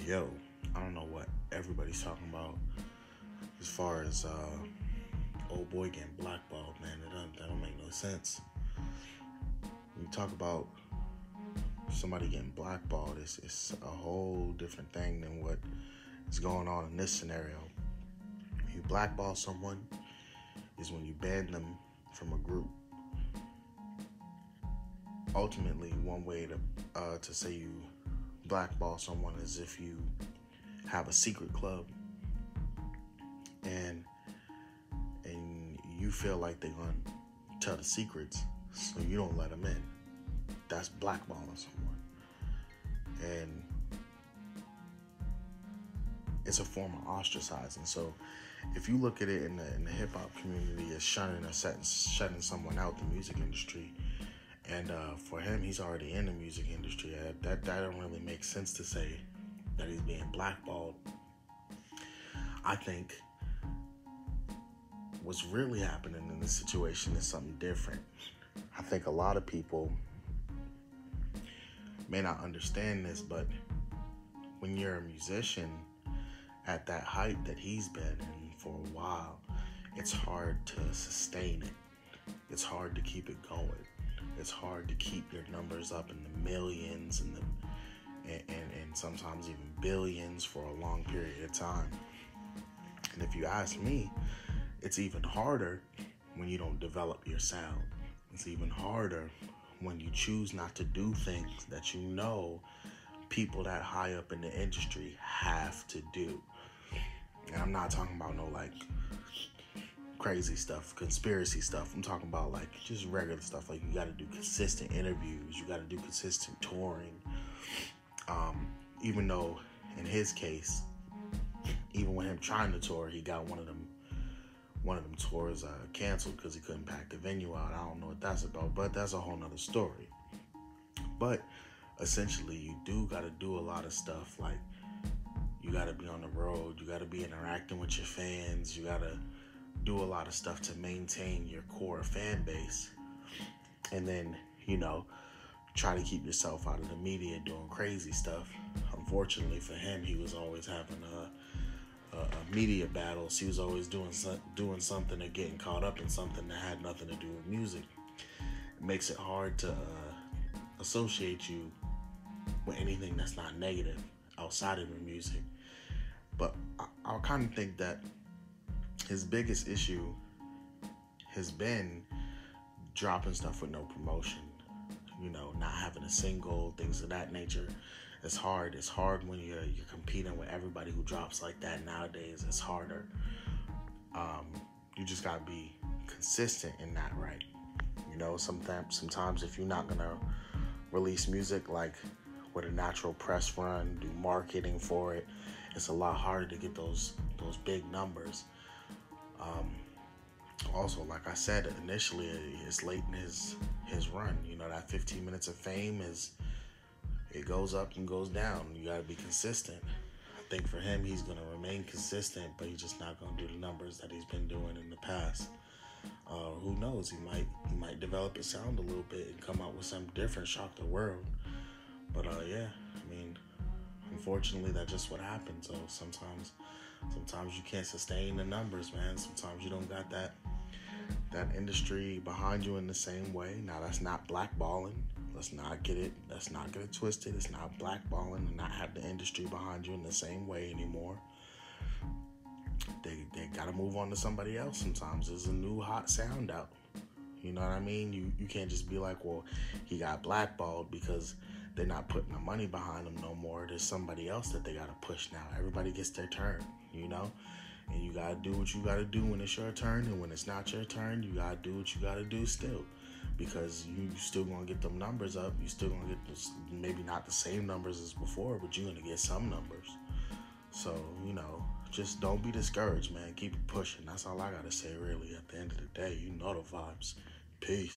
Yo, I don't know what everybody's talking about as far as old boy getting blackballed, man. That don't make no sense. When you talk about somebody getting blackballed, it's a whole different thing than what is going on in this scenario. When you blackball someone is when you ban them from a group. Ultimately, one way to say you blackball someone is if you have a secret club and you feel like they're gonna tell the secrets, so you don't let them in. That's blackballing someone, and it's a form of ostracizing. So if you look at it in the hip hop community as shutting someone out the music industry, and for him, he's already in the music industry. That don't really make sense to say that he's being blackballed. I think what's really happening in this situation is something different. I think a lot of people may not understand this, but when you're a musician at that height that he's been in for a while, it's hard to sustain it. It's hard to keep it going. It's hard to keep your numbers up in the millions and sometimes even billions for a long period of time. And if you ask me, it's even harder when you don't develop your sound. It's even harder when you choose not to do things that you know people that high up in the industry have to do. And I'm not talking about no crazy stuff, conspiracy stuff. I'm talking about just regular stuff. Like, you got to do consistent interviews, you got to do consistent touring. Even though in his case, even with him trying to tour, he got one of them tours canceled because he couldn't pack the venue out. I don't know what that's about, but that's a whole nother story. But essentially, you do got to do a lot of stuff. Like, you got to be on the road, you got to be interacting with your fans, you got to do a lot of stuff to maintain your core fan base, and then try to keep yourself out of the media doing crazy stuff. Unfortunately for him, he was always having media battles. He was always doing something or getting caught up in something that had nothing to do with music. It makes it hard to associate you with anything that's not negative outside of your music. But I kind of think that his biggest issue has been dropping stuff with no promotion, not having a single, things of that nature. It's hard. It's hard when you're competing with everybody who drops like that nowadays. It's harder. You just gotta be consistent in that, right? Sometimes if you're not gonna release music like with a natural press run, do marketing for it, it's a lot harder to get those big numbers. Also, like I said, initially it's late in his run. That 15 minutes of fame it goes up and goes down. You got to be consistent. I think for him, he's going to remain consistent, but he's just not going to do the numbers that he's been doing in the past. Who knows? He might develop his sound a little bit and come out with something different, shock the world. But yeah, unfortunately, that's just what happens. So sometimes you can't sustain the numbers, man. Sometimes you don't got that industry behind you in the same way. Now, that's not blackballing. Let's not get it twisted. It's not blackballing and not have the industry behind you in the same way anymore. They gotta move on to somebody else sometimes. There's a new hot sound out. You know what I mean? You can't just be like, well, he got blackballed because they're not putting the money behind him no more. There's somebody else that they gotta push now. Everybody gets their turn, and you gotta do what you gotta do when it's your turn, and when it's not your turn, you gotta do what you gotta do still, because you still gonna get them numbers up. You still gonna get maybe not the same numbers as before, but you're gonna get some numbers. So just don't be discouraged, man. Keep it pushing. That's all I gotta say, really. At the end of the day, the vibes. Peace.